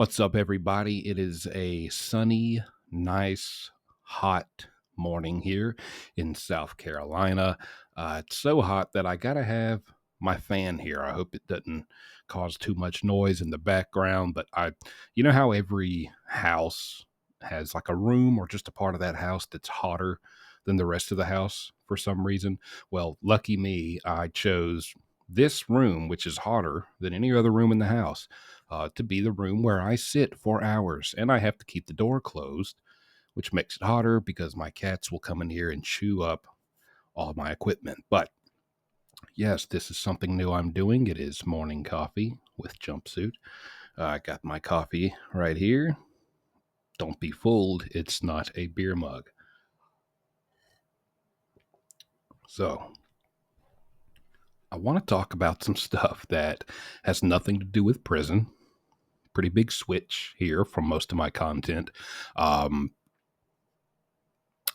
What's up, everybody? It is a sunny, nice, hot morning here in South Carolina. It's so hot that I gotta have my fan here. I hope it doesn't cause too much noise in the background. But you know how every house has like a room or just a part of that house that's hotter than the rest of the house for some reason? Well, lucky me, I chose this room, which is hotter than any other room in the house, to be the room where I sit for hours. And I have to keep the door closed, which makes it hotter because my cats will come in here and chew up all my equipment. But yes, this is something new I'm doing. It is morning coffee with Jumpsuit. I got my coffee right here. Don't be fooled, it's not a beer mug. So, I want to talk about some stuff that has nothing to do with prison. Pretty big switch here from most of my content. Um,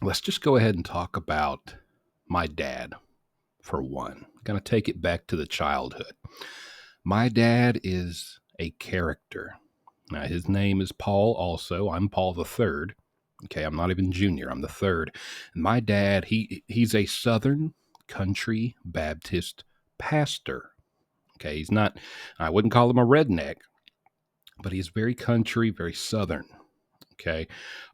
let's just go ahead and talk about my dad for one. Gonna take it back to the childhood. My dad is a character. Now, his name is Paul also. I'm Paul the third. Okay, I'm not even junior. I'm the third. And my dad, he's a Southern country Baptist pastor. Okay, he's not, I wouldn't call him a redneck, but he's very country, very Southern. Okay.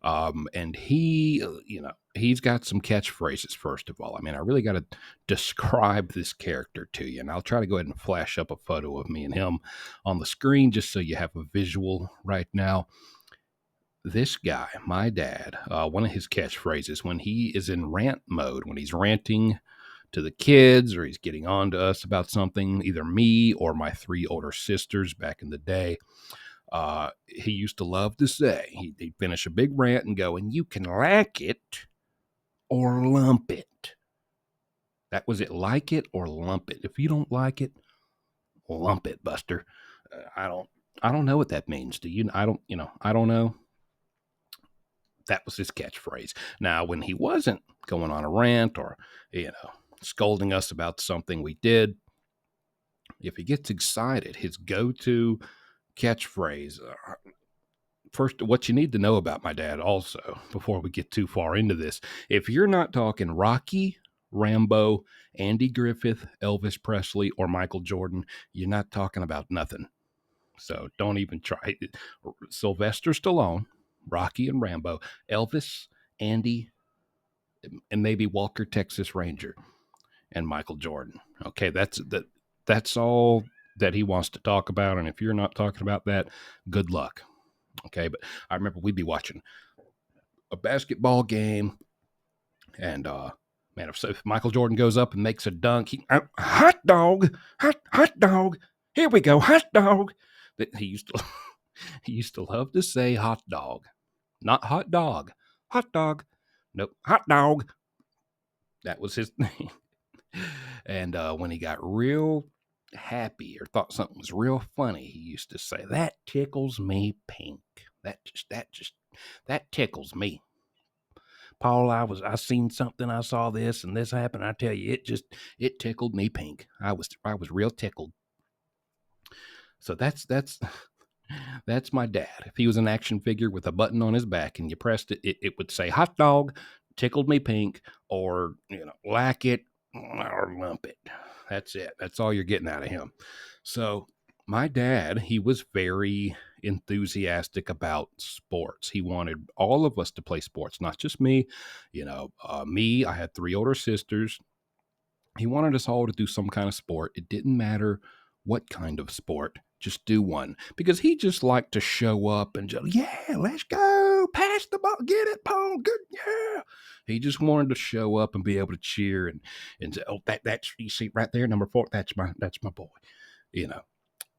And he's got some catchphrases, first of all. I mean, I really got to describe this character to you. And I'll try to go ahead and flash up a photo of me and him on the screen just so you have a visual right now. This guy, my dad, one of his catchphrases when he is in rant mode, when he's ranting to the kids or he's getting on to us about something, either me or my three older sisters back in the day, he used to love to say, he'd finish a big rant and go, and you can like it or lump it. That was it, like it or lump it. If you don't like it, lump it, Buster. I don't know what that means. Do you? I don't know. That was his catchphrase. Now, when he wasn't going on a rant or, scolding us about something we did, if he gets excited, his go-to catchphrase, first, what you need to know about my dad also, before we get too far into this, if you're not talking Rocky, Rambo, Andy Griffith, Elvis Presley, or Michael Jordan, you're not talking about nothing. So don't even try. Sylvester Stallone, Rocky and Rambo, Elvis, Andy, and maybe Walker, Texas Ranger, and Michael Jordan. Okay, that's all that he wants to talk about. And if you're not talking about that, good luck. Okay, but I remember we'd be watching a basketball game, and man, if Michael Jordan goes up and makes a dunk, hot dog, hot dog, here we go, hot dog. That he used to he used to love to say hot dog, not hot dog, nope, hot dog. That was his name. And when he got real happy or thought something was real funny, he used to say, "That tickles me pink. That tickles me. Paul, I seen something, I saw this and this happened. I tell you, it tickled me pink. I was real tickled." So that's my dad. If he was an action figure with a button on his back and you pressed it, it would say hot dog, tickled me pink, or like it or lump it. That's it. That's all you're getting out of him. So my dad, he was very enthusiastic about sports. He wanted all of us to play sports, not just me. Me, I had three older sisters. He wanted us all to do some kind of sport. It didn't matter what kind of sport, just do one. Because he just liked to show up and just, yeah, let's go, pass the ball, get it, Paul, good, yeah. He just wanted to show up and be able to cheer and say, oh, that's, you see right there, number 4, that's my boy.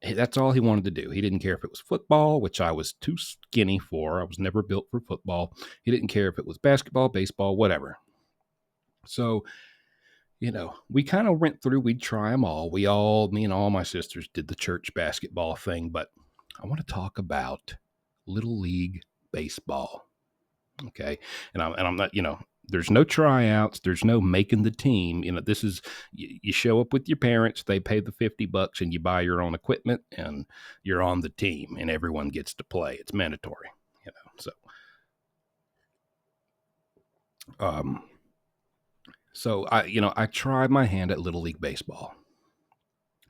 That's all he wanted to do. He didn't care if it was football, which I was too skinny for. I was never built for football. He didn't care if it was basketball, baseball, whatever. So, we kind of went through, we'd try them all. Me and all my sisters did the church basketball thing, but I want to talk about Little League baseball. Okay. And I'm not, There's no tryouts. There's no making the team. This is you show up with your parents. They pay the $50, and you buy your own equipment, and you're on the team, and everyone gets to play. It's mandatory. So um, I tried my hand at Little League Baseball.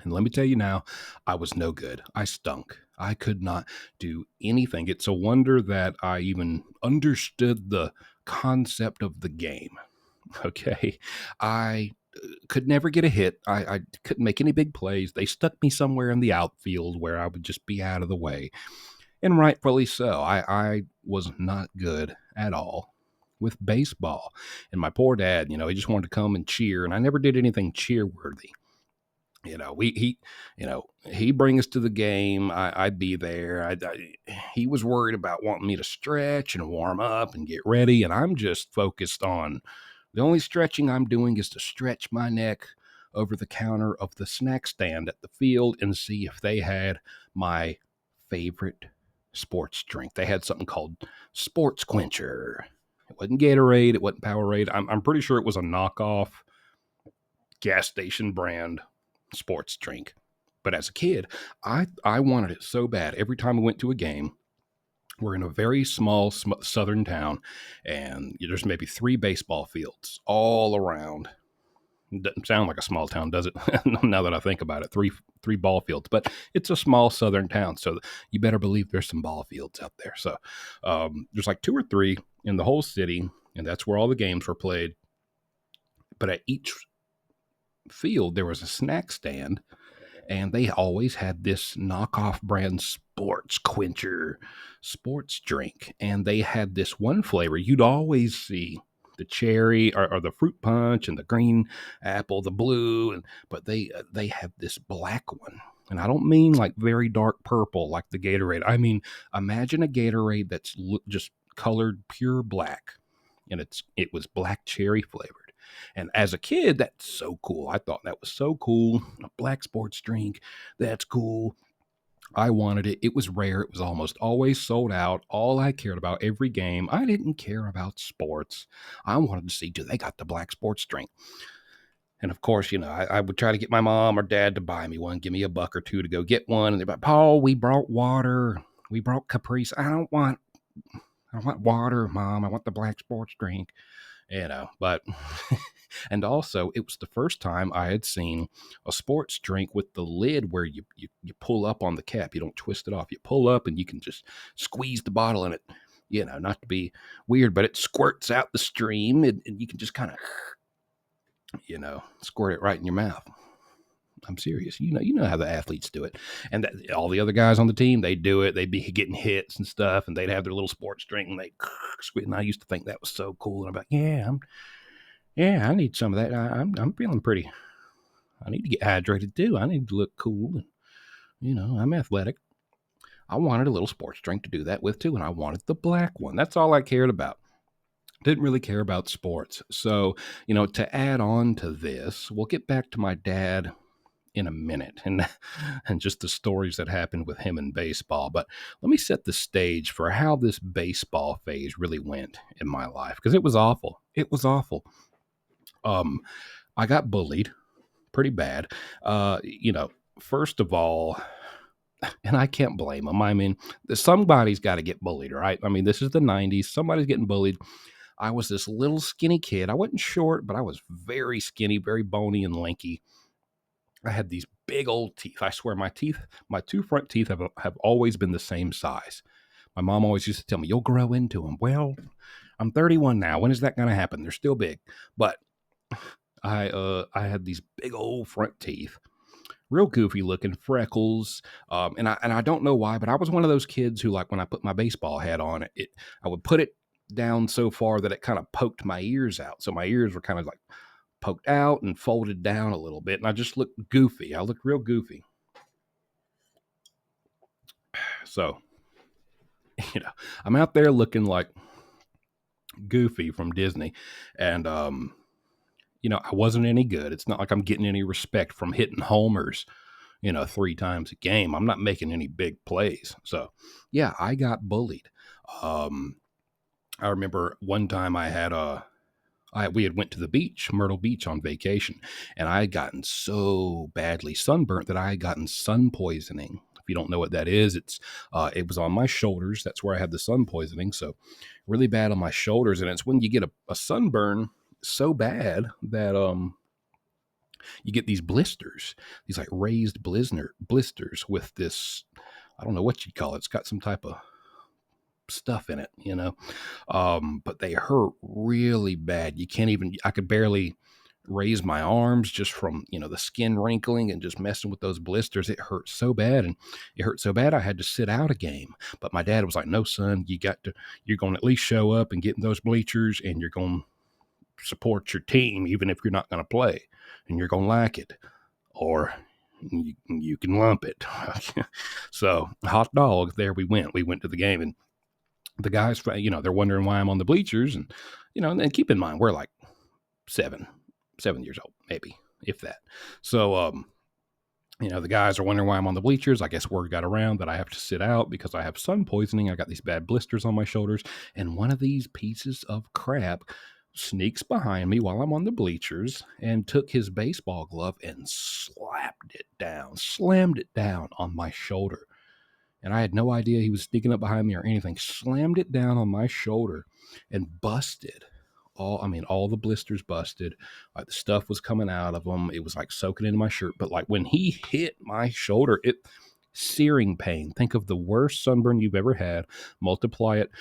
And let me tell you now, I was no good. I stunk. I could not do anything. It's a wonder that I even understood the concept of the game. Okay. I could never get a hit. I couldn't make any big plays. They stuck me somewhere in the outfield where I would just be out of the way. And rightfully so. I was not good at all with baseball. And my poor dad, he just wanted to come and cheer. And I never did anything cheer worthy. He'd bring us to the game. I'd be there. He was worried about wanting me to stretch and warm up and get ready. And I'm just focused on the only stretching I'm doing is to stretch my neck over the counter of the snack stand at the field and see if they had my favorite sports drink. They had something called Sports Quencher. It wasn't Gatorade. It wasn't Powerade. I'm pretty sure it was a knockoff gas station brand sports drink. But as a kid, I wanted it so bad. Every time we went to a game, we're in a very small southern town, and there's maybe 3 baseball fields all around. It doesn't sound like a small town, does it? Now that I think about it, three ball fields, but it's a small southern town, so you better believe there's some ball fields out there. So there's like 2 or 3 in the whole city, and that's where all the games were played. But at each field, there was a snack stand, and they always had this knockoff brand Sports Quencher sports drink. And they had this one flavor you'd always see the cherry or the fruit punch and the green apple, the blue, but they have this black one. And I don't mean like very dark purple like the Gatorade. I mean, imagine a Gatorade that's just colored pure black, and it was black cherry flavored. And as a kid, that's so cool. I thought that was so cool. A black sports drink, that's cool. I wanted it. It was rare. It was almost always sold out. All I cared about every game, I didn't care about sports. I wanted to see, do they got the black sports drink? And of course, I would try to get my mom or dad to buy me one, give me $1 or $2 to go get one. And they're like, Paul, we brought water. We brought Caprice. I don't want water, Mom. I want the black sports drink. But and also it was the first time I had seen a sports drink with the lid where you pull up on the cap. You don't twist it off. You pull up and you can just squeeze the bottle in it. Not to be weird, but it squirts out the stream, and you can just kind of, squirt it right in your mouth. I'm serious. You know how the athletes do it. And all the other guys on the team, they do it. They'd be getting hits and stuff, and they'd have their little sports drink, and they squeeze. And I used to think that was so cool. And I'm like, yeah, I need some of that. I'm feeling pretty. I need to get hydrated too. I need to look cool. And, I'm athletic. I wanted a little sports drink to do that with too, and I wanted the black one. That's all I cared about. Didn't really care about sports. So, to add on to this, we'll get back to my dad in a minute and just the stories that happened with him in baseball. But let me set the stage for how this baseball phase really went in my life, because it was awful. It was awful. I got bullied pretty bad. First of all, and I can't blame them. I mean, somebody's got to get bullied, right? I mean, this is the 90s. Somebody's getting bullied. I was this little skinny kid. I wasn't short, but I was very skinny, very bony and lanky. I had these big old teeth. I swear my 2 front teeth have always been the same size. My mom always used to tell me, you'll grow into them. Well, I'm 31 now. When is that going to happen? They're still big. But I had these big old front teeth, real goofy looking, freckles. And I don't know why, but I was one of those kids who, like, when I put my baseball hat on, I would put it down so far that it kind of poked my ears out. So my ears were kind of like poked out and folded down a little bit. And I just looked goofy. I looked real goofy. So, I'm out there looking like Goofy from Disney. And, I wasn't any good. It's not like I'm getting any respect from hitting homers, 3 times a game. I'm not making any big plays. So, I got bullied. I remember one time I had We had went to the beach, Myrtle Beach, on vacation, and I had gotten so badly sunburnt that I had gotten sun poisoning. If you don't know what that is, it was on my shoulders. That's where I had the sun poisoning. So really bad on my shoulders, and it's when you get a sunburn so bad that you get these blisters, these like raised blisters with this, I don't know what you'd call it. It's got some type of stuff in it. But they hurt really bad. You can't even, I could barely raise my arms just from, the skin wrinkling and just messing with those blisters. It hurt so bad. And it hurt so bad, I had to sit out a game. But my dad was like, no, son, you're going to at least show up and get in those bleachers, and you're going to support your team, even if you're not going to play, and you're going to like it, or you can lump it. So hot dog, there we went. We went to the game, and the guys, they're wondering why I'm on the bleachers. And keep in mind, we're like 7 years old, maybe, if that. So, the guys are wondering why I'm on the bleachers. I guess word got around that I have to sit out because I have sun poisoning. I got these bad blisters on my shoulders. And one of these pieces of crap sneaks behind me while I'm on the bleachers and took his baseball glove and slammed it down on my shoulder. And I had no idea he was sneaking up behind me or anything. Slammed it down on my shoulder and busted. All the blisters busted. Like, the stuff was coming out of them. It was like soaking into my shirt. But like when he hit my shoulder, searing pain. Think of the worst sunburn you've ever had. Multiply it,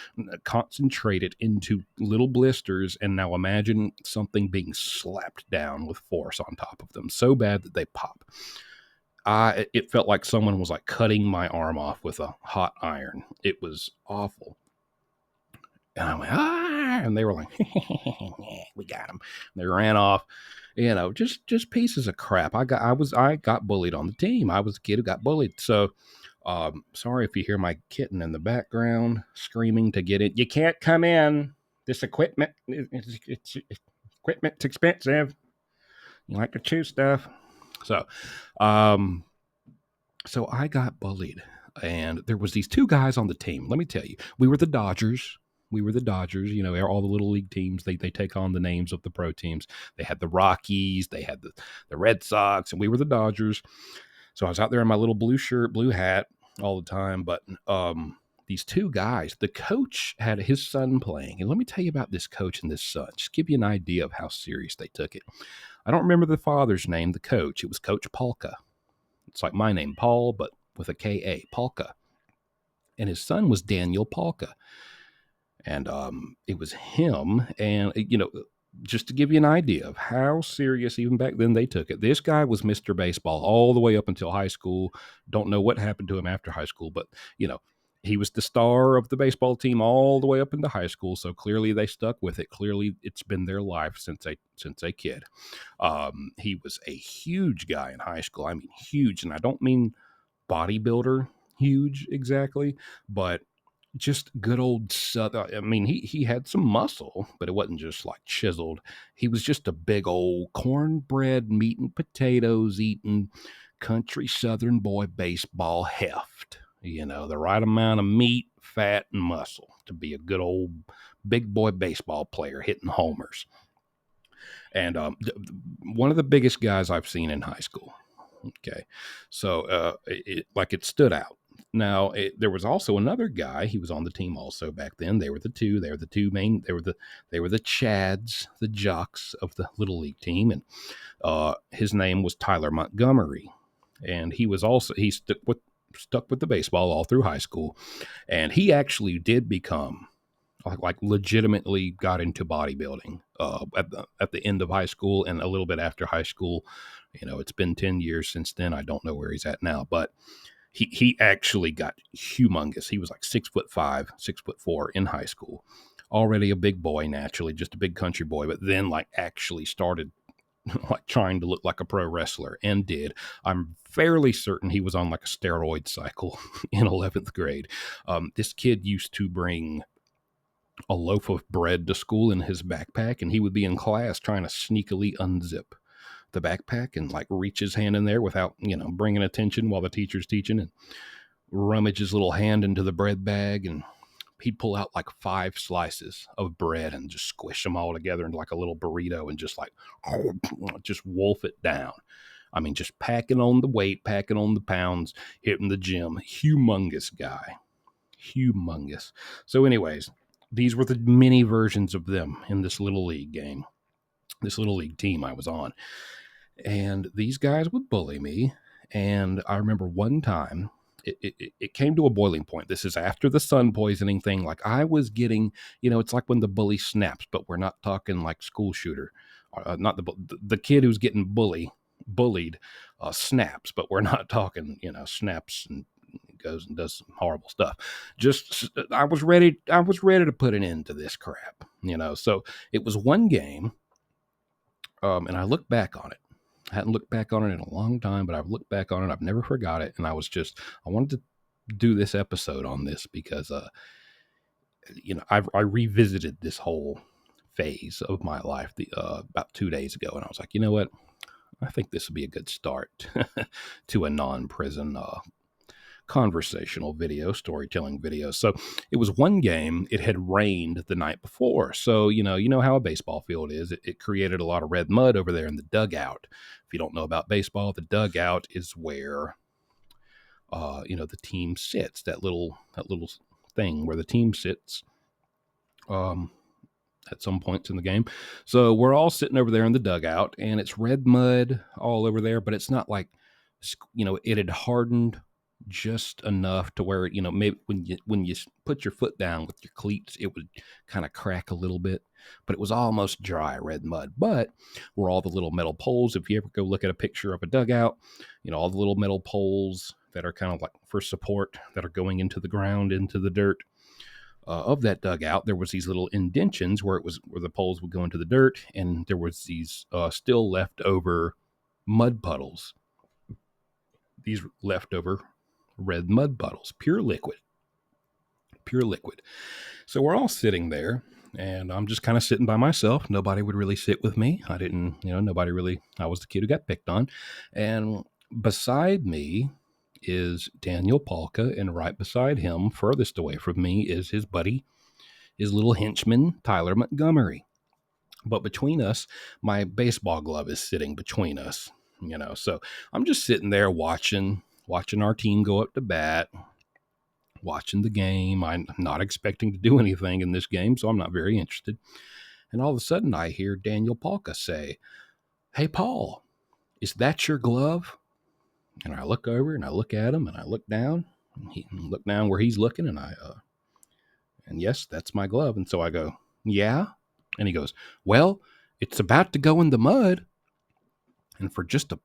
concentrate it into little blisters, and now imagine something being slapped down with force on top of them. So bad that they pop. It felt like someone was like cutting my arm off with a hot iron. It was awful. And I went, and they were like, we got him. And they ran off, just pieces of crap. I got bullied on the team. I was a kid who got bullied. So, sorry if you hear my kitten in the background screaming to get in. You can't come in. This equipment, equipment's expensive. You like to chew stuff. So I got bullied, and there was these 2 guys on the team. Let me tell you, we were the Dodgers. All the little league teams, they take on the names of the pro teams. They had the Rockies, they had the Red Sox, and we were the Dodgers. So I was out there in my little blue shirt, blue hat all the time. But these 2 guys, the coach had his son playing. And let me tell you about this coach and this son, just give you an idea of how serious they took it. I don't remember the father's name, the coach. It was Coach Polka. It's like my name, Paul, but with a K-A, Polka. And his son was Daniel Polka. And it was him. And, just to give you an idea of how serious even back then they took it, this guy was Mr. Baseball all the way up until high school. Don't know what happened to him after high school, but, he was the star of the baseball team all the way up into high school. So clearly they stuck with it. Clearly it's been their life since a kid. He was a huge guy in high school. I mean, huge. And I don't mean bodybuilder huge exactly, but just good old Southern. I mean, he had some muscle, but it wasn't just like chiseled. He was just a big old cornbread, meat and potatoes eating country Southern boy baseball heft. The right amount of meat, fat, and muscle to be a good old big boy baseball player hitting homers. And one of the biggest guys I've seen in high school. Okay. So it stood out. Now, there was also another guy. He was on the team also back then. They were the two main. They were the Chads, the jocks of the little league team, and his name was Tyler Montgomery, and he stuck with the baseball all through high school, and he actually did become like legitimately got into bodybuilding at the end of high school and a little bit after high school. It's been 10 years since then. I don't know where he's at now, but he actually got humongous. He was like 6'5", 6'4" in high school. Already a big boy, naturally, just a big country boy, but then like actually started like trying to look like a pro wrestler, and did. I'm fairly certain he was on like a steroid cycle in 11th grade. This kid used to bring a loaf of bread to school in his backpack, and he would be in class trying to sneakily unzip the backpack and like reach his hand in there without, bringing attention while the teacher's teaching, and rummage his little hand into the bread bag. And he'd pull out like 5 slices of bread and just squish them all together into like a little burrito and just like just wolf it down. I mean, just packing on the weight, packing on the pounds, hitting the gym. Humongous guy. Humongous. So anyways, these were the mini versions of them in this little league game, this little league team I was on. And these guys would bully me. And I remember one time it came to a boiling point. This is after the sun poisoning thing. Like I was getting, it's like when the bully snaps, but we're not talking like school shooter, not the kid who's getting bullied snaps, but we're not talking, snaps and goes and does some horrible stuff. Just I was ready to put an end to this crap, So it was one game, and I look back on it. I hadn't looked back on it in a long time, but I've looked back on it. I've never forgot it. And I wanted to do this episode on this because, I revisited this whole phase of my life about 2 days ago. And I was like, you know what? I think this would be a good start to a non-prison conversational video, storytelling video. So it was one game. It had rained the night before. So, you know how a baseball field is. It created a lot of red mud over there in the dugout. If you don't know about baseball, the dugout is where, the team sits, that little thing where the team sits, at some points in the game. So we're all sitting over there in the dugout and it's red mud all over there, but it's not like, it had hardened just enough to where, maybe when you put your foot down with your cleats, it would kind of crack a little bit, but it was almost dry red mud. But where all the little metal poles, if you ever go look at a picture of a dugout, all the little metal poles that are kind of like for support that are going into the ground, into the dirt of that dugout, there was these little indentions where the poles would go into the dirt, and there was these still leftover mud puddles. These leftover red mud puddles, pure liquid. So we're all sitting there, and I'm just kind of sitting by myself. Nobody would really sit with me. I didn't, I was the kid who got picked on. And beside me is Daniel Polka, and right beside him, furthest away from me, is his buddy, his little henchman, Tyler Montgomery. But between us, my baseball glove is sitting between us, So I'm just sitting there watching our team go up to bat, watching the game. I'm not expecting to do anything in this game, so I'm not very interested. And all of a sudden, I hear Daniel Polka say, "Hey, Paul, is that your glove?" And I look over and I look at him and I look down and look down where he's looking, and and yes, that's my glove. And so I go, "Yeah?" And he goes, "Well, it's about to go in the mud." And for just a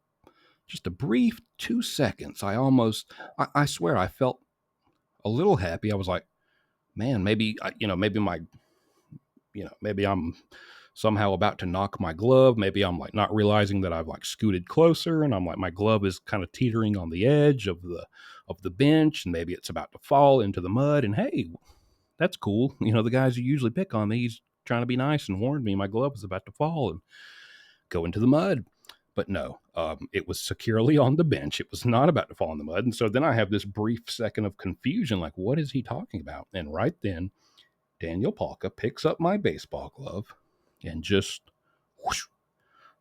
brief 2 seconds, I swear I felt a little happy. I was like, man, maybe I'm somehow about to knock my glove. Maybe I'm like not realizing that I've like scooted closer, and I'm like, my glove is kind of teetering on the edge of the bench, and maybe it's about to fall into the mud. And hey, that's cool. The guys who usually pick on me, he's trying to be nice and warned me my glove is about to fall and go into the mud. But no, it was securely on the bench. It was not about to fall in the mud. And so then I have this brief second of confusion, like, what is he talking about? And right then, Daniel Polka picks up my baseball glove and just whoosh,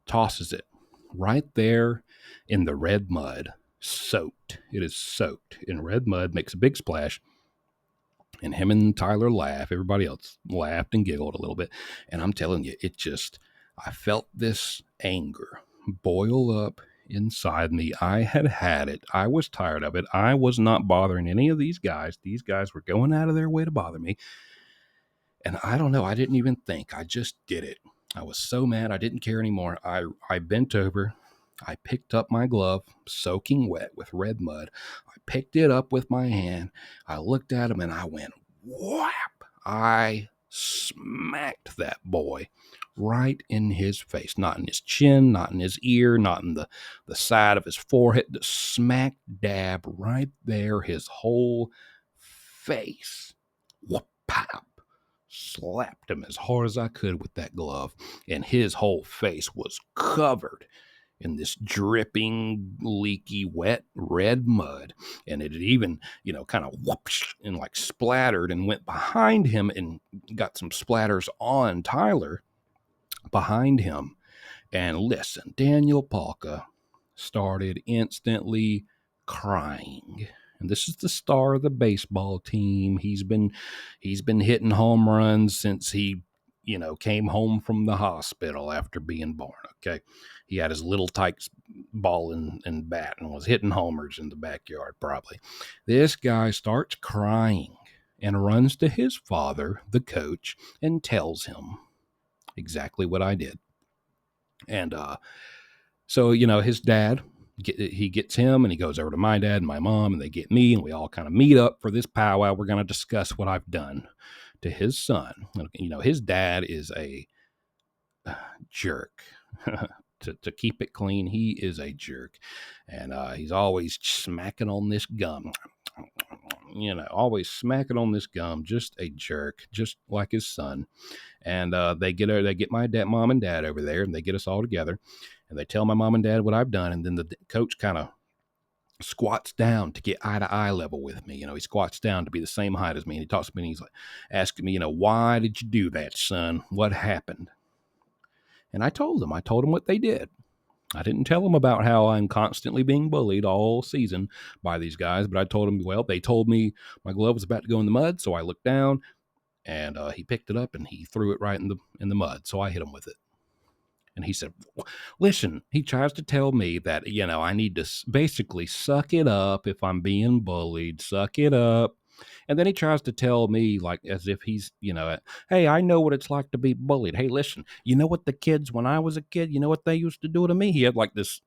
tosses it right there in the red mud, soaked. It is soaked in red mud, makes a big splash. And him and Tyler laugh. Everybody else laughed and giggled a little bit. And I'm telling you, I felt this anger boil up inside me. I had it. I was tired of it. I was not bothering any of these guys. These guys were going out of their way to bother me. And I don't know. I didn't even think. I just did it. I was so mad. I didn't care anymore. I bent over. I picked up my glove, soaking wet with red mud. I picked it up with my hand. I looked at him and I went, whap. I smacked that boy right in his face, not in his chin, not in his ear, not in the side of his forehead, smack dab right there, his whole face. Whoop, pop. Slapped him as hard as I could with that glove, and his whole face was covered in this dripping, leaky, wet, red mud. And it had even, kind of whoopsh and like splattered and went behind him and got some splatters on Tyler behind him. And listen, Daniel Polka started instantly crying. And this is the star of the baseball team. He's been hitting home runs since he, came home from the hospital after being born. Okay. He had his little Tykes ball and bat and was hitting homers in the backyard, probably. This guy starts crying and runs to his father, the coach, and tells him exactly what I did. And so, his dad, he gets him and he goes over to my dad and my mom and they get me and we all kind of meet up for this powwow. We're going to discuss what I've done to his son. His dad is a jerk. To keep it clean, he is a jerk. And he's always smacking on this gum. Always smacking on this gum. Just a jerk, just like his son. And they get my mom and dad over there and they get us all together. And they tell my mom and dad what I've done. And then the coach kind of squats down to get eye to eye level with me. He squats down to be the same height as me. And he talks to me and he's like asking me, why did you do that, son? What happened? And I told him what they did. I didn't tell him about how I'm constantly being bullied all season by these guys, but I told him, well, they told me my glove was about to go in the mud. So I looked down and he picked it up and he threw it right in the mud. So I hit him with it. And he said, listen, he tries to tell me that, I need to basically suck it up if I'm being bullied, suck it up. And then he tries to tell me, like, as if he's, hey, I know what it's like to be bullied. Hey, listen, you know what the kids, when I was a kid, you know what they used to do to me? He had like this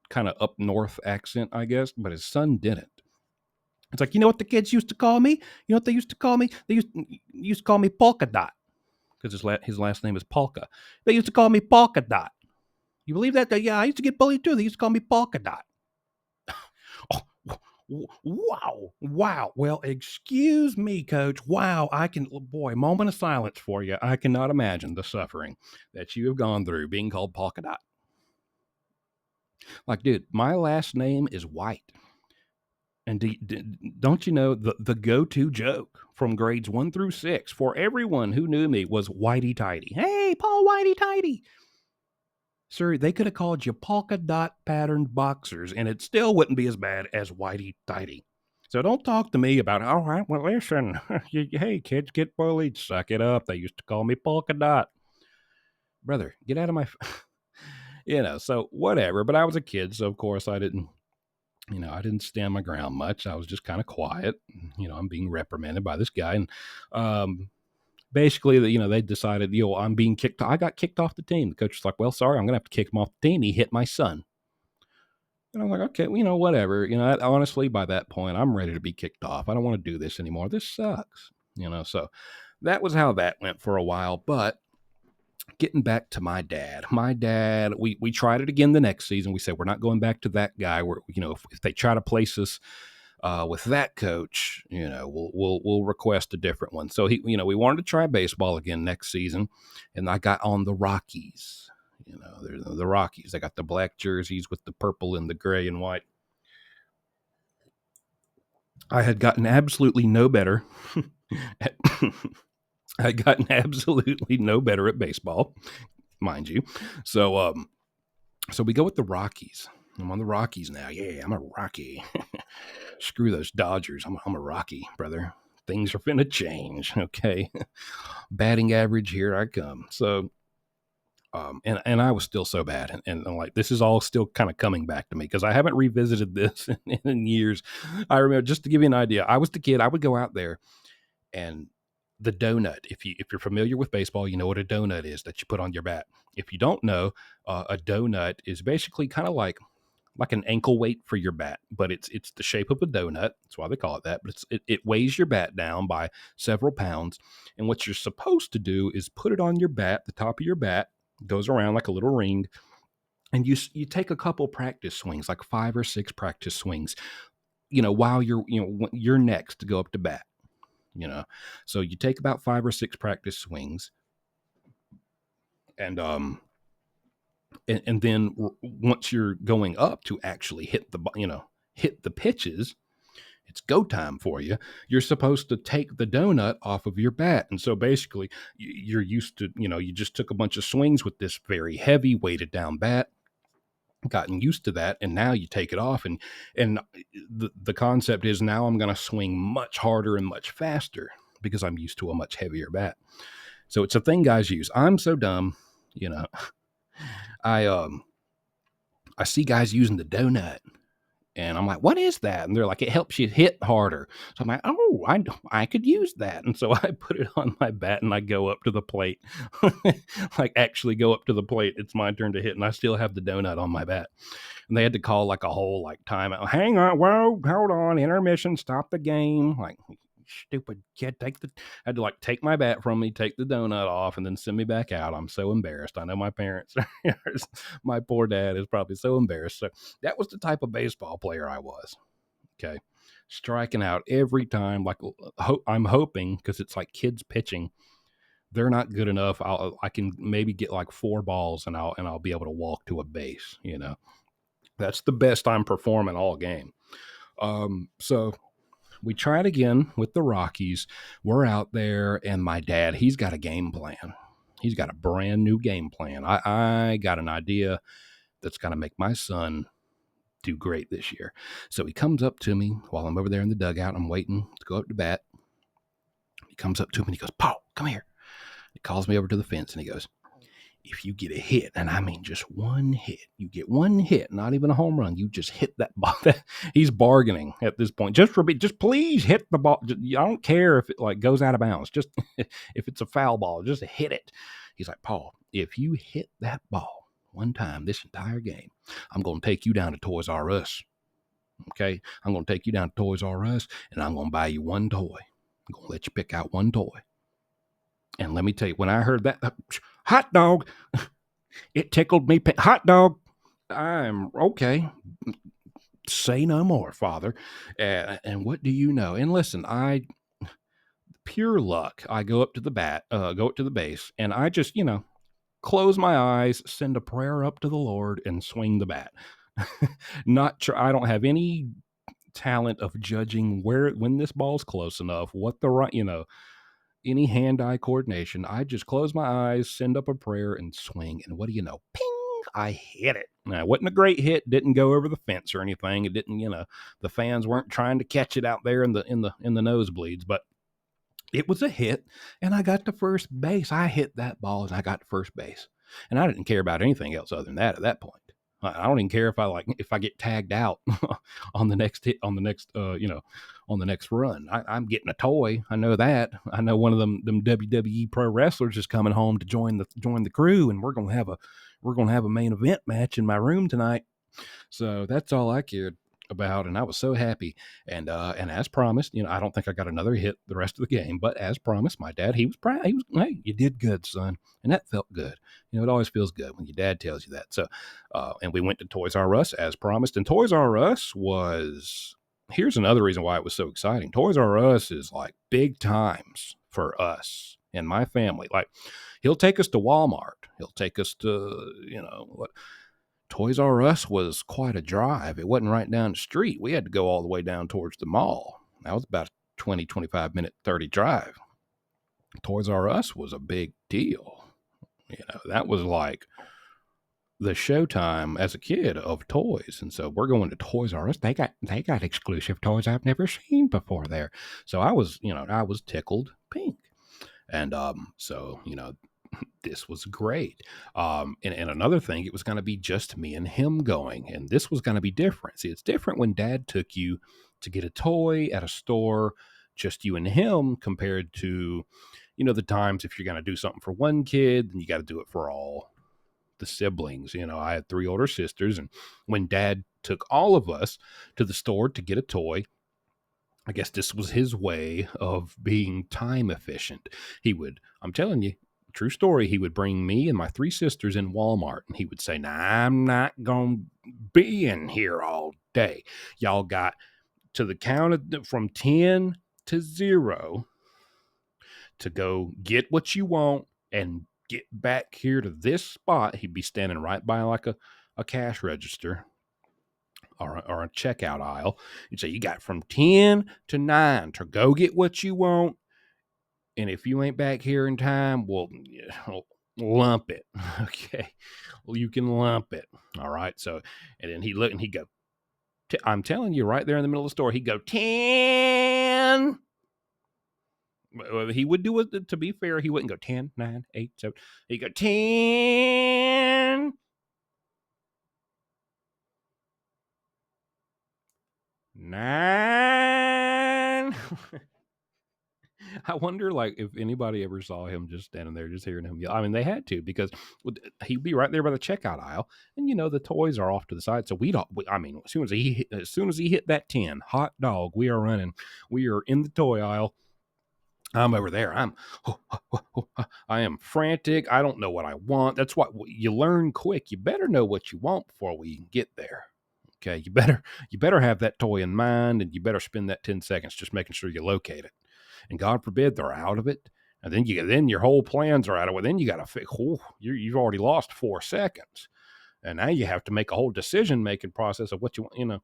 kind of up north accent, I guess, but his son didn't. It's like, you know what the kids used to call me? You know what they used to call me? They used to call me Polka Dot because his last name is Polka. They used to call me Polka Dot. You believe that? Yeah, I used to get bullied too. They used to call me Polka Dot. Oh, wow. Well, excuse me, coach. Wow, moment of silence for you. I cannot imagine the suffering that you have gone through being called Polka Dot. Like, dude, my last name is White. And don't you know the go-to joke from grades 1 through 6 for everyone who knew me was Whitey Tighty. Hey, Paul Whitey Tighty. Sir, they could have called you polka dot patterned boxers, and it still wouldn't be as bad as Whitey Tighty. So don't talk to me about, all right, well, listen, hey, kids get bullied, suck it up. They used to call me polka dot. Brother, get out of my... so whatever. But I was a kid, so of course I didn't stand my ground much. I was just kind of quiet. I'm being reprimanded by this guy. And basically, they decided, I'm being kicked. I got kicked off the team. The coach was like, well, sorry, I'm going to have to kick him off the team. He hit my son. And I'm like, okay, whatever. Honestly, by that point, I'm ready to be kicked off. I don't want to do this anymore. This sucks. So that was how that went for a while. But getting back to my dad, we tried it again the next season. We said, we're not going back to that guy. Where, if they try to place us with that coach, we'll request a different one. So we wanted to try baseball again next season, and I got on the Rockies. They're the Rockies. They got the black jerseys with the purple and the gray and white. I had gotten absolutely no better. I had gotten absolutely no better at baseball, mind you. So we go with the Rockies. I'm on the Rockies now. Yeah, I'm a Rocky. Screw those Dodgers. I'm a Rocky, brother. Things are finna change. Okay. Batting average, here I come. So, and I was still so bad. And I'm like, this is all still kind of coming back to me because I haven't revisited this in years. I remember, just to give you an idea, I was the kid, I would go out there and the donut, if you're familiar with baseball, you know what a donut is that you put on your bat. If you don't know, a donut is basically kind of like an ankle weight for your bat, but it's the shape of a donut. That's why they call it that. But it weighs your bat down by several pounds. And what you're supposed to do is put it on your bat. The top of your bat goes around like a little ring, and you take a couple practice swings, like 5 or 6 practice swings, while you're next to go up to bat. So you take about 5 or 6 practice swings, and And then once you're going up to actually hit the pitches, it's go time for you. You're supposed to take the donut off of your bat. And so basically, you're used to, you just took a bunch of swings with this very heavy, weighted down bat, gotten used to that, and now you take it off. And the concept is now I'm going to swing much harder and much faster because I'm used to a much heavier bat. So it's a thing guys use. I'm so dumb, you know. I see guys using the donut. And I'm like, what is that? And they're like, it helps you hit harder. So I'm like, oh, I could use that. And so I put it on my bat and I go up to the plate. Like actually go up to the plate. It's my turn to hit. And I still have the donut on my bat. And they had to call like a whole like timeout. Hang on, whoa, hold on, intermission, stop the game. Like, stupid kid, had to like take my bat from me, take the donut off, and then send me back out. I'm so embarrassed. I know my parents, my poor dad is probably so embarrassed. So that was the type of baseball player I was. Okay. Striking out every time. Like I'm hoping, because it's like kids pitching, they're not good enough. I can maybe get like 4 balls and I'll be able to walk to a base. That's the best I'm performing all game. So we tried again with the Rockies. We're out there, and my dad, he's got a game plan. He's got a brand new game plan. I got an idea that's going to make my son do great this year. So he comes up to me while I'm over there in the dugout. I'm waiting to go up to bat. He comes up to me and he goes, Paul, come here. He calls me over to the fence and he goes, if you get a hit, and I mean just one hit, you get one hit, not even a home run, you just hit that ball. He's bargaining at this point. Just please hit the ball. I don't care if it like goes out of bounds. Just if it's a foul ball, just hit it. He's like, Paul, if you hit that ball one time this entire game, I'm going to take you down to Toys R Us. Okay? I'm going to take you down to Toys R Us, and I'm going to buy you one toy. I'm going to let you pick out one toy. And let me tell you, when I heard that, hot dog, it tickled me. Hot dog, I'm okay. Say no more, Father. And what do you know? And listen, pure luck. I go up to the go up to the base, and I just, close my eyes, send a prayer up to the Lord, and swing the bat. I don't have any talent of judging when this ball's close enough, what the right, any hand-eye coordination. I just close my eyes, send up a prayer, and swing. And what do you know? Ping! I hit it. Now, it wasn't a great hit. Didn't go over the fence or anything. It didn't, the fans weren't trying to catch it out there in the nosebleeds. But it was a hit, and I got to first base. I hit that ball, and I got to first base. And I didn't care about anything else other than that at that point. I don't even care if I get tagged out on the next hit, on the next on the next run. I'm getting a toy. I know that. I know one of them WWE pro wrestlers is coming home to join the crew, and we're gonna have a main event match in my room tonight. So that's all I cared about, and I was so happy. And as promised, I don't think I got another hit the rest of the game, but as promised, my dad, he was proud. He was, hey, you did good, son, and that felt good. It always feels good when your dad tells you that. So, and we went to Toys R Us as promised, and Toys R Us was. Here's another reason why it was so exciting. Toys R Us is like big times for us and my family. Like, he'll take us to Walmart. He'll take us to, what. Toys R Us was quite a drive. It wasn't right down the street. We had to go all the way down towards the mall. That was about a 20, 25 minute, 30 drive. Toys R Us was a big deal. That was like the showtime as a kid of toys. And so we're going to Toys R Us. They got exclusive toys I've never seen before there. So I was tickled pink. And so, this was great. And another thing, it was going to be just me and him going. And this was going to be different. See, it's different when Dad took you to get a toy at a store, just you and him, compared to, the times if you're going to do something for one kid, then you got to do it for all the siblings. I had 3 older sisters. And when Dad took all of us to the store to get a toy, I guess this was his way of being time efficient. I'm telling you, true story, he would bring me and my 3 sisters in Walmart, and he would say, nah, I'm not going to be in here all day. Y'all got to the count from 10 to 0 to go get what you want and get back here to this spot. He'd be standing right by like a cash register or a checkout aisle. He'd say, you got from 10 to 9 to go get what you want. And if you ain't back here in time, well, lump it. Okay. Well, you can lump it. All right. So, and then he'd look and he'd go, I'm telling you, right there in the middle of the store, he'd go, 10. Well, he would do it, to be fair, he wouldn't go 10, 9, 8, 7. He'd go 10, 9. I wonder, like, if anybody ever saw him just standing there, just hearing him yell. I mean, they had to, because he'd be right there by the checkout aisle, and the toys are off to the side. So we don't. I mean, as soon as he hit that 10, hot dog, we are running. We are in the toy aisle. I'm over there. I am frantic. I don't know what I want. That's what you learn quick. You better know what you want before we get there. Okay, you better have that toy in mind, and you better spend that 10 seconds just making sure you locate it. And God forbid they're out of it, and then your whole plans are out of it. Then you got to fix. You've already lost 4 seconds, and now you have to make a whole decision making process of what you want.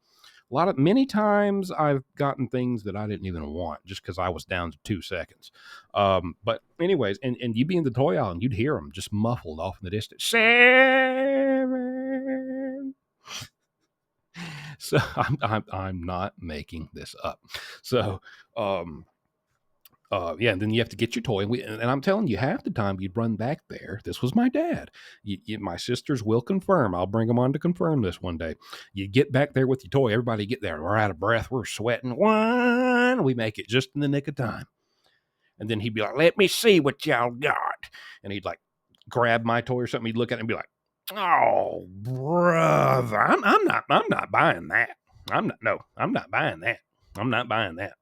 Many times I've gotten things that I didn't even want just because I was down to 2 seconds. But anyways, and you'd be in the toy aisle and you'd hear them just muffled off in the distance. 7. So I'm not making this up. So, yeah, and then you have to get your toy. And I'm telling you, half the time you'd run back there. This was my dad. My sisters will confirm. I'll bring them on to confirm this one day. You get back there with your toy. Everybody get there. We're out of breath. We're sweating. We make it just in the nick of time. And then he'd be like, let me see what y'all got. And he'd like grab my toy or something. He'd look at it and be like, oh, brother, I'm not buying that. I'm not buying that. I'm not buying that.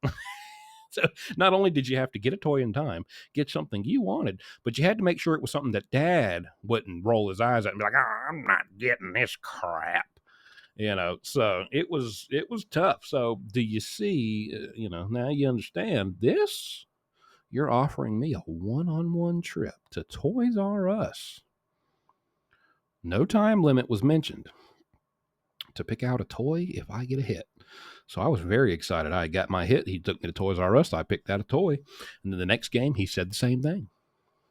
So not only did you have to get a toy in time, get something you wanted, but you had to make sure it was something that Dad wouldn't roll his eyes at and be like, oh, I'm not getting this crap. So it was tough. So do you see, now you understand this? You're offering me a one-on-one trip to Toys R Us. No time limit was mentioned to pick out a toy if I get a hit. So I was very excited. I got my hit. He took me to Toys R Us. I picked out a toy. And then the next game, he said the same thing.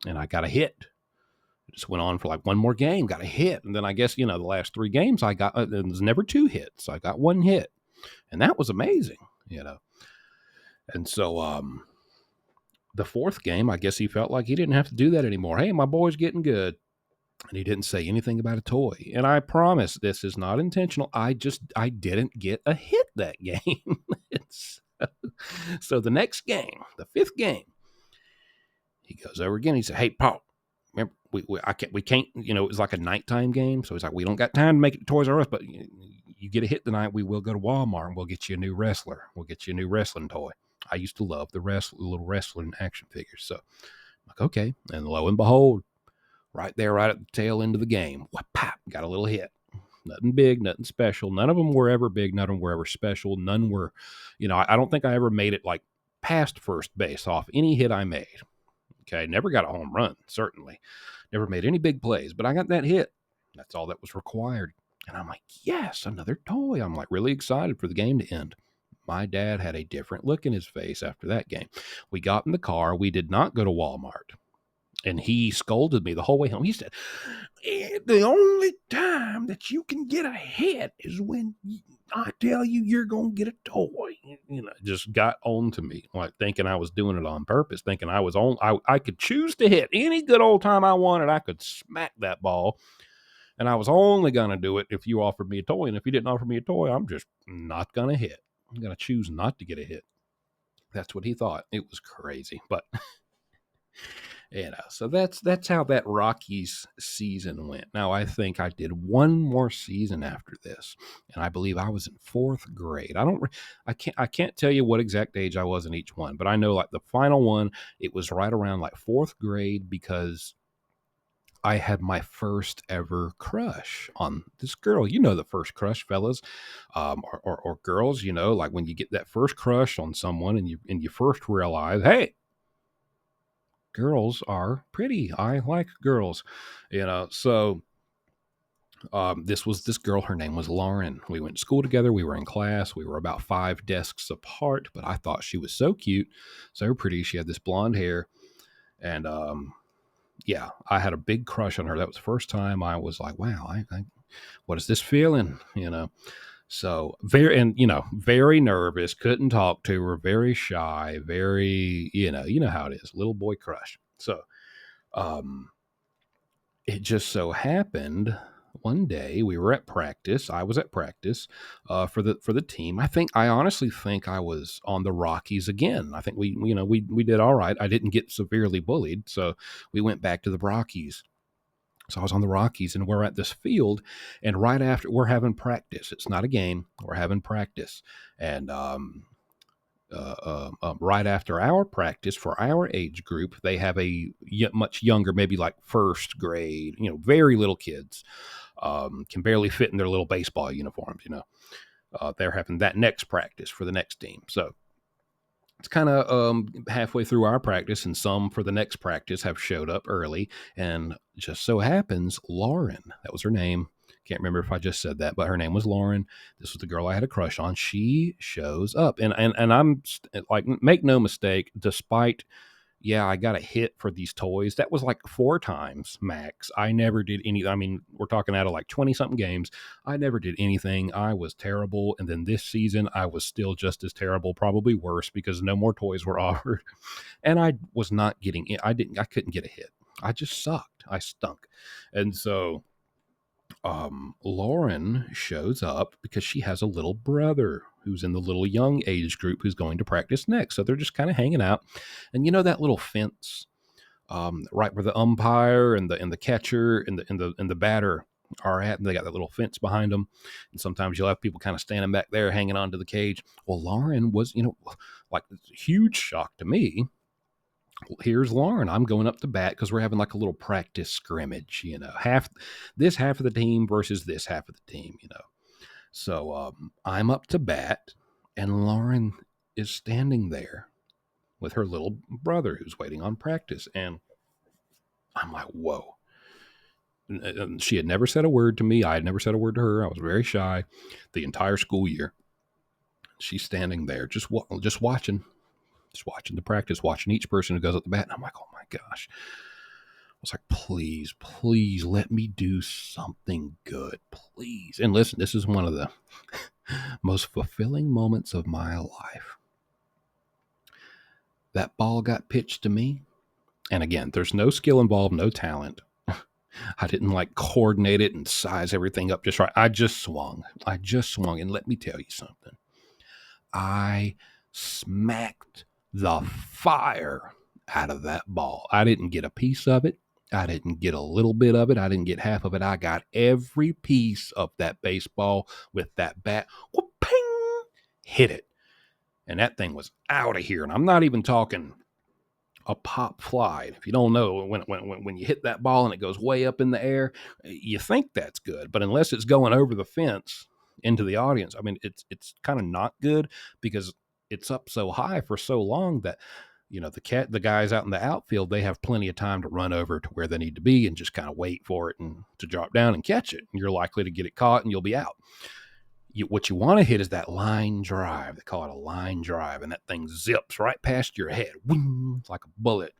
And I got a hit. It just went on for like one more game, got a hit. And then I guess, the last 3 games I got, there was never 2 hits. I got 1 hit. And that was amazing, And so the 4th game, I guess he felt like he didn't have to do that anymore. Hey, my boy's getting good. And he didn't say anything about a toy. And I promise this is not intentional. I didn't get a hit that game. So the next game, the 5th game, he goes over again. He said, hey, Paul, remember, we can't, it was like a nighttime game. So he's like, we don't got time to make it to Toys R Us, but you get a hit tonight, we will go to Walmart and we'll get you a new wrestler. We'll get you a new wrestling toy. I used to love the little wrestling action figures. So I'm like, okay. And lo and behold, right there, right at the tail end of the game, pop, got a little hit. Nothing big, nothing special. None of them were ever big. None of them were ever special. None were, I don't think I ever made it like past first base off any hit I made. Okay. Never got a home run, certainly. Never made any big plays, but I got that hit. That's all that was required. And I'm like, yes, another toy. I'm like really excited for the game to end. My dad had a different look in his face after that game. We got in the car. We did not go to Walmart. And he scolded me the whole way home. He said, the only time that you can get a hit is when I tell you you're going to get a toy. Just got on to me, like thinking I was doing it on purpose, thinking I could choose to hit any good old time I wanted. I could smack that ball. And I was only going to do it if you offered me a toy. And if you didn't offer me a toy, I'm just not going to hit. I'm going to choose not to get a hit. That's what he thought. It was crazy. But so that's how that Rockies season went. Now I think I did one more season after this, and I believe I was in 4th grade. I can't tell you what exact age I was in each one, but I know like the final one, it was right around like 4th grade because I had my first ever crush on this girl. The first crush, fellas, or girls. Like when you get that first crush on someone, and you first realize, hey, girls are pretty. I like girls, you know. So this girl. Her name was Lauren. We went to school together. We were in class. We were about 5 desks apart, but I thought she was so cute, so pretty. She had this blonde hair, and yeah, I had a big crush on her. That was the first time I was like, wow, what is this feeling? You know. So very nervous, couldn't talk to her, very shy, very, you know how it is, little boy crush. So, um, it just so happened one day we were at practice. I was at practice for the team. I honestly think I was on the Rockies again. I think we did all right. I didn't get severely bullied, so we went back to the Rockies. So I was on the Rockies, and we're at this field, and right after we're having practice. It's not a game. We're having practice, and right after our practice for our age group, they have much younger, maybe like first grade, very little kids, can barely fit in their little baseball uniforms. They're having that next practice for the next team. So it's kind of halfway through our practice, and some for the next practice have showed up early. And just so happens, Lauren, that was her name. Can't remember if I just said that, but her name was Lauren. This was the girl I had a crush on. She shows up, and I'm like, make no mistake, despite, yeah, I got a hit for these toys. That was like 4 times max. I never did any. I mean, we're talking out of like 20 something games. I never did anything. I was terrible. And then this season, I was still just as terrible, probably worse, because no more toys were offered. And I was not getting it. I couldn't get a hit. I just sucked. I stunk. And so Lauren shows up because she has a little brother who's in the little young age group who's going to practice next. So they're just kind of hanging out. And you know that little fence, right where the umpire and the catcher and the batter are at, and they got that little fence behind them. And sometimes you'll have people kind of standing back there hanging onto the cage. Well, Lauren was, like, huge shock to me. Here's Lauren. I'm going up to bat because we're having like a little practice scrimmage, half of the team versus this half of the team. So I'm up to bat, and Lauren is standing there with her little brother who's waiting on practice. And I'm like, whoa. And she had never said a word to me. I had never said a word to her. I was very shy the entire school year. She's standing there just watching the practice, watching each person who goes up the bat. And I'm like, oh my gosh. I was like, please let me do something good, please. And listen, this is one of the most fulfilling moments of my life. That ball got pitched to me. And again, there's no skill involved, no talent. I didn't like coordinate it and size everything up just right. I just swung. And let me tell you something. I smacked the fire out of that ball. I didn't get a piece of it. I didn't get a little bit of it. I didn't get half of it. I got every piece of that baseball with that bat. Whoop-ping! Hit it. And that thing was out of here. And I'm not even talking a pop fly. If you don't know, when you hit that ball and it goes way up in the air, you think that's good. But unless it's going over the fence into the audience, I mean, it's kind of not good, because it's up so high for so long that, the guys out in the outfield, they have plenty of time to run over to where they need to be and just kind of wait for it and to drop down and catch it. And you're likely to get it caught and you'll be out. What you want to hit is that line drive. They call it a line drive, and that thing zips right past your head, wing, like a bullet.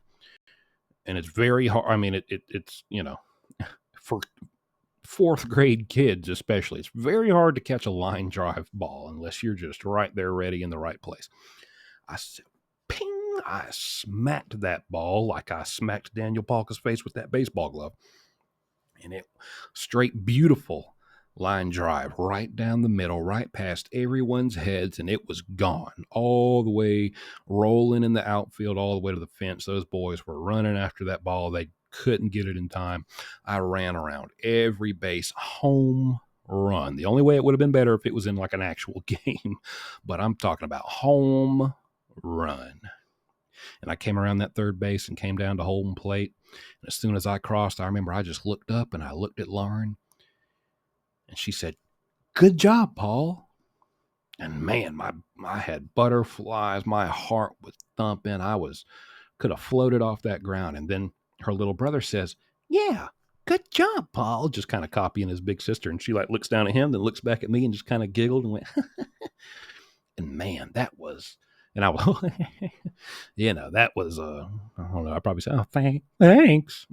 And it's very hard. I mean, it's for fourth grade kids especially, it's very hard to catch a line drive ball unless you're just right there ready in the right place. I said, ping! I smacked that ball like I smacked Daniel Palka's face with that baseball glove, and it straight beautiful line drive right down the middle, right past everyone's heads, and it was gone all the way, rolling in the outfield all the way to the fence. Those boys were running after that ball. They couldn't get it in time. I ran around every base, home run. The only way it would have been better if it was in like an actual game, but I'm talking about home run. And I came around that third base and came down to home plate. And as soon as I crossed, I remember I just looked up and I looked at Lauren, and she said, "Good job, Paul." And man, I had butterflies. My heart was thumping. I was could have floated off that ground. And then her little brother says, "Yeah, good job, Paul," just kind of copying his big sister. And she like looks down at him, then looks back at me and just kind of giggled and went, and man, that was, and I was, that was, I don't know, I probably said, "Oh, thanks,"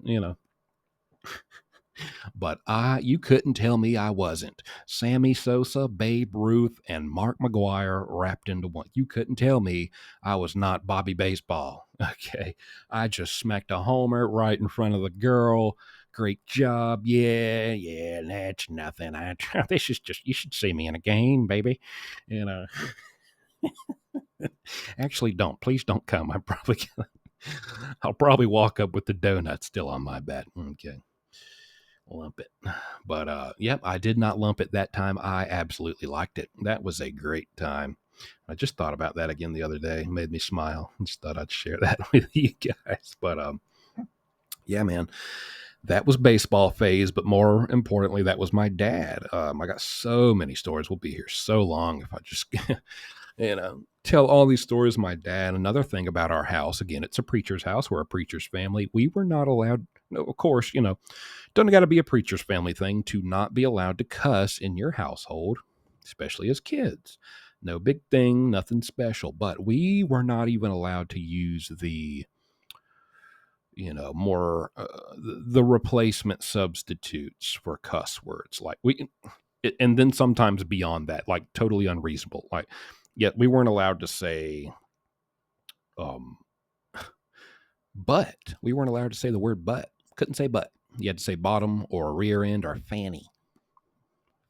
but you couldn't tell me I wasn't. Sammy Sosa, Babe Ruth, and Mark McGuire wrapped into one. You couldn't tell me I was not Bobby Baseball. Okay. I just smacked a homer right in front of the girl. Great job. Yeah, that's nothing. This is just, you should see me in a game, baby. You know, actually don't. Please don't come. I'll probably walk up with the donut still on my bed. Okay. Lump it. But yep, I did not lump it that time. I absolutely liked it. That was a great time. I just thought about that again the other day. It made me smile. Just thought I'd share that with you guys. But yeah, man, that was baseball phase. But more importantly, that was my dad. I got so many stories. We'll be here so long if I just tell all these stories of my dad. Another thing about our house, again, it's a preacher's house. We're a preacher's family. We were not allowed, no, of course, don't got to be a preacher's family thing to not be allowed to cuss in your household, especially as kids. No big thing, nothing special. But we were not even allowed to use the, more the replacement substitutes for cuss words. Like and then sometimes beyond that, like totally unreasonable. Like, yet we weren't allowed to say, um, but we weren't allowed to say the word but. Couldn't say but. You had to say bottom or rear end or fanny.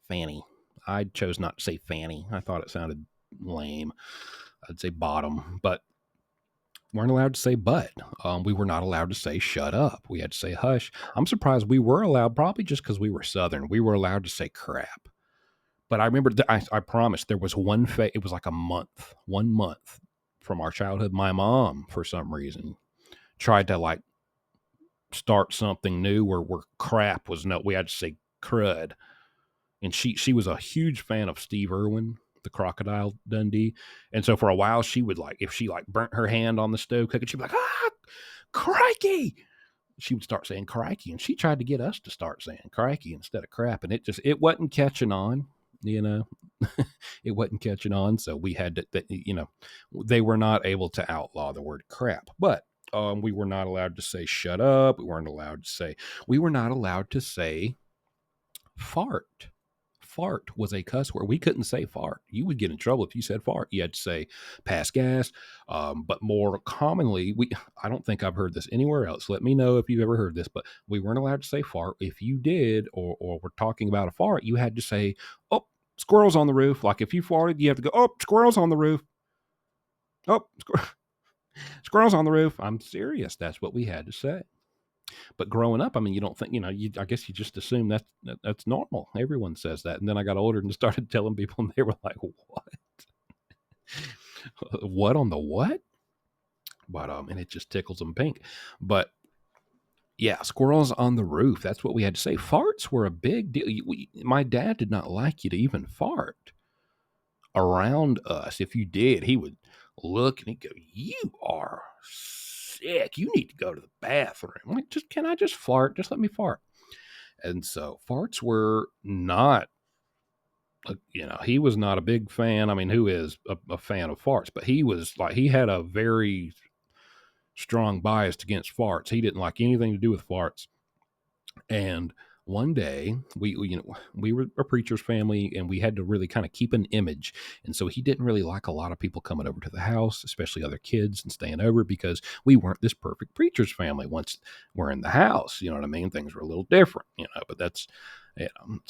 Fanny. I chose not to say fanny. I thought it sounded lame. I'd say bottom, but weren't allowed to say but. We were not allowed to say shut up. We had to say hush. I'm surprised we were allowed, probably just because we were Southern. We were allowed to say crap. But I remember, I promised there was it was like a month, 1 month from our childhood. My mom, for some reason, tried to like start something new where crap was we had to say crud. And she was a huge fan of Steve Irwin, the Crocodile Dundee. And so for a while she would like, if she like burnt her hand on the stove cooking, she'd be like, crikey. She would start saying crikey. And she tried to get us to start saying crikey instead of crap. And it wasn't catching on, it wasn't catching on. So we had to, they were not able to outlaw the word crap, but we were not allowed to say shut up. We were not allowed to say fart. Fart was a cuss word. We couldn't say fart. You would get in trouble if you said fart. You had to say pass gas. But more commonly, I don't think I've heard this anywhere else. Let me know if you've ever heard this, but we weren't allowed to say fart. If you did, or were talking about a fart, you had to say, "Oh, squirrels on the roof." Like if you farted, you have to go, "Oh, squirrels on the roof. Oh, squirrels on the roof." I'm serious. That's what we had to say. But growing up, I mean, you don't think, I guess you just assume that's normal. Everyone says that. And then I got older and started telling people, and they were like, "What? What on the what?" But and it just tickles them pink. But yeah, squirrels on the roof. That's what we had to say. Farts were a big deal. My dad did not like you to even fart around us. If you did, he would look and he'd go, "You are sick. You need to go to the bathroom." I'm like, can I just fart? Just let me fart. And so farts were not, he was not a big fan. I mean, who is a fan of farts? But he was like, he had a very strong bias against farts. He didn't like anything to do with farts. And one day we were a preacher's family and we had to really kind of keep an image. And so he didn't really like a lot of people coming over to the house, especially other kids, and staying over because we weren't this perfect preacher's family. Once we're in the house, you know what I mean? Things were a little different, but it's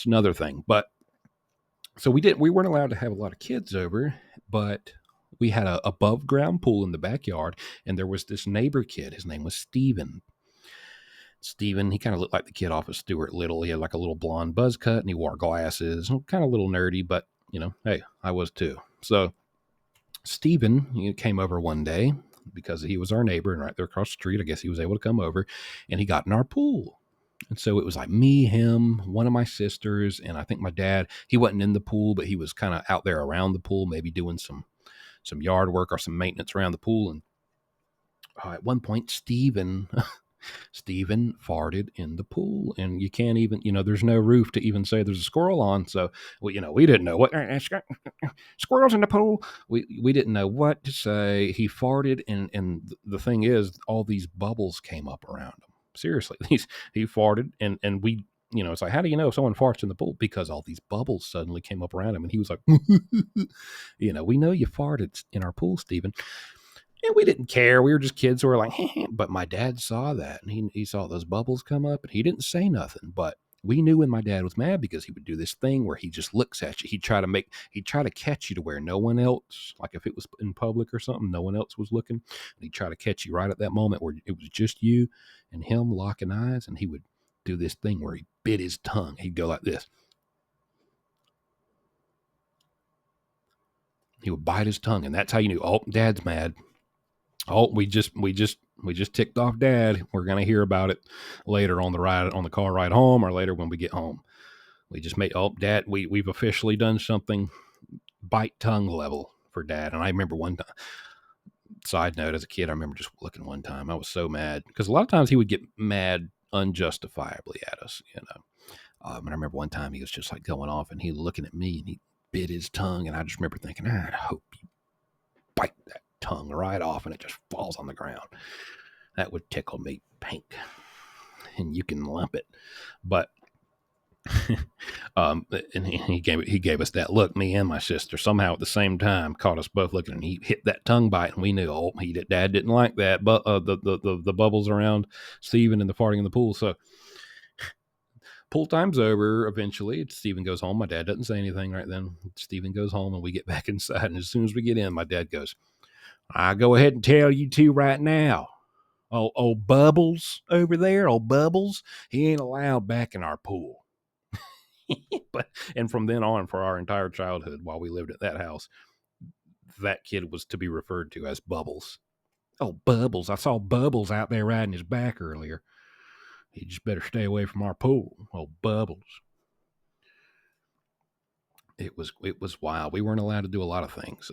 another thing. But so we weren't allowed to have a lot of kids over, but we had a above ground pool in the backyard. And there was this neighbor kid. His name was Steven, he kind of looked like the kid off of Stuart Little. He had like a little blonde buzz cut and he wore glasses, kind of a little nerdy, but hey, I was too. So Steven came over one day because he was our neighbor and right there across the street, I guess he was able to come over and he got in our pool. And so it was like me, him, one of my sisters, and I think my dad. He wasn't in the pool, but he was kind of out there around the pool, maybe doing some yard work or some maintenance around the pool. And At one point, Steven farted in the pool, and you can't even, there's no roof to even say there's a squirrel on. So, we didn't know what squirrels in the pool. We didn't know what to say. He farted, and the thing is, all these bubbles came up around him. Seriously, he farted, and we. It's like, how do you know if someone farts in the pool? Because all these bubbles suddenly came up around him, and he was like, we know you farted in our pool, Steven. And we didn't care. We were just kids who were like, but my dad saw that, and he saw those bubbles come up, and he didn't say nothing. But we knew when my dad was mad, because he would do this thing where he just looks at you. He'd try to catch you to where no one else, like if it was in public or something, no one else was looking. And he'd try to catch you right at that moment where it was just you and him locking eyes. And he would do this thing where he bit his tongue. He'd go like this. He would bite his tongue, and that's how you knew, oh, Dad's mad. Oh, we just ticked off Dad. We're gonna hear about it later on the car ride home, or later when we get home. We just made, oh, Dad, we've officially done something bite tongue level for Dad. And I remember one time, side note, as a kid, I remember just looking one time. I was so mad because a lot of times he would get mad unjustifiably at us, and I remember one time he was just like going off, and he was looking at me, and he bit his tongue, and I just remember thinking, I hope you bite that tongue right off and it just falls on the ground. That would tickle me pink, and you can lump it. But and he gave us that look. Me and my sister somehow at the same time caught us both looking, and he hit that tongue bite, and we knew, oh, Dad didn't like that. But the bubbles around Steven and the farting in the pool. So pool time's over eventually. Steven goes home. My dad doesn't say anything right then. Steven goes home, and we get back inside, and as soon as we get in, my dad goes, I go ahead and tell you two right now. Old Bubbles over there, old Bubbles, he ain't allowed back in our pool. And from then on, for our entire childhood, while we lived at that house, that kid was to be referred to as Bubbles. Oh, Bubbles, I saw Bubbles out there riding his back earlier. He just better stay away from our pool. Oh, Bubbles. It was wild. We weren't allowed to do a lot of things.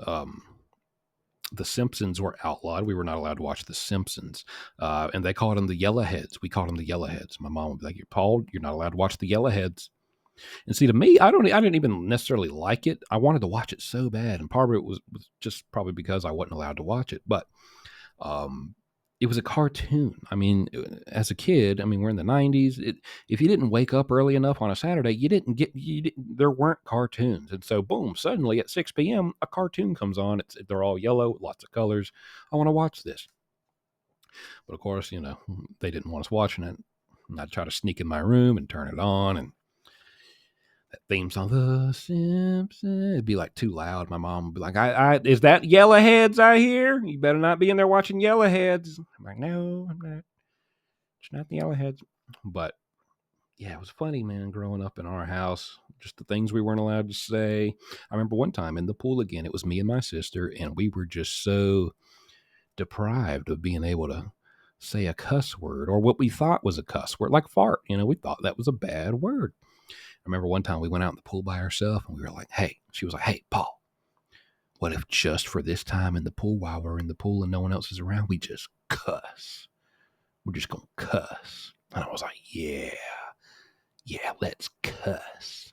The Simpsons were outlawed. We were not allowed to watch The Simpsons. And they called them the Yellowheads. We called them the Yellowheads. My mom would be like, Paul, you're not allowed to watch the Yellowheads. And see, to me, I didn't even necessarily like it. I wanted to watch it so bad. And part of it was just probably because I wasn't allowed to watch it. But it was a cartoon. I mean, as a kid, we're in the 90s. If you didn't wake up early enough on a Saturday, there weren't cartoons. And so, boom, suddenly at 6 p.m., a cartoon comes on. They're all yellow, lots of colors. I want to watch this. But of course, they didn't want us watching it. And I'd try to sneak in my room and turn it on. And that theme song, The Simpsons, it'd be like too loud. My mom would be like, is that Yellowheads I hear? You better not be in there watching Yellowheads. I'm like, no, I'm not. It's not the Yellowheads. But yeah, it was funny, man, growing up in our house. Just the things we weren't allowed to say. I remember one time in the pool again, it was me and my sister, and we were just so deprived of being able to say a cuss word, or what we thought was a cuss word, like fart. We thought that was a bad word. I remember one time we went out in the pool by ourselves, and we were like, she was like, hey, Paul, what if just for this time in the pool, while we're in the pool and no one else is around, we just cuss? We're just going to cuss. And I was like, yeah, let's cuss.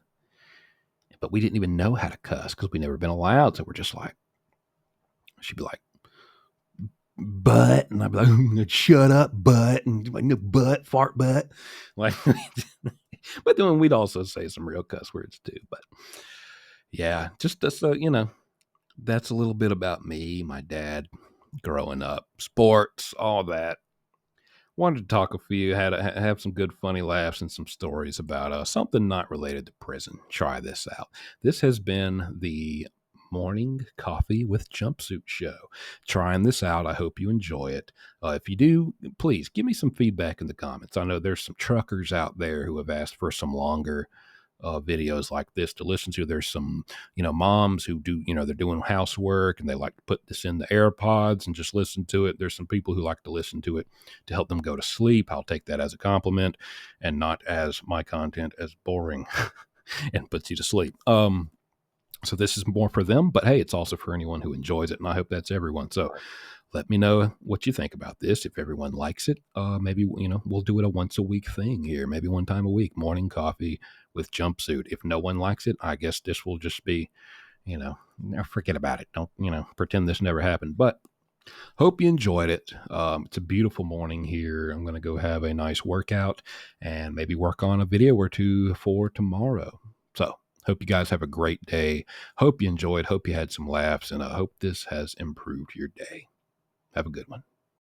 But we didn't even know how to cuss because we never been allowed. So we're just like, she'd be like, butt. And I'd be like, shut up, butt. And like, no, butt, fart, butt. Like, but then we'd also say some real cuss words too. But yeah, just so that's a little bit about me, my dad, growing up, sports, all that. Wanted to talk a few, have some good funny laughs and some stories about something not related to prison. Try this out. This has been the Morning Coffee with Jumpsuit show. Trying this out. I hope you enjoy it. If you do, please give me some feedback in the comments. I know there's some truckers out there who have asked for some longer videos like this to listen to. There's some, moms who do, they're doing housework and they like to put this in the AirPods and just listen to it. There's some people who like to listen to it to help them go to sleep. I'll take that as a compliment and not as my content as boring and puts you to sleep. So this is more for them, but hey, it's also for anyone who enjoys it, and I hope that's everyone. So Let me know what you think about this. If everyone likes it, maybe we'll do it a once a week thing here. Maybe one time a week, morning coffee with Jumpsuit. If no one likes it, I guess this will just be, forget about it. Don't pretend this never happened. But hope you enjoyed it. It's a beautiful morning here. I'm going to go have a nice workout and maybe work on a video or two for tomorrow. So, hope you guys have a great day. Hope you enjoyed. Hope you had some laughs, and I hope this has improved your day. Have a good one.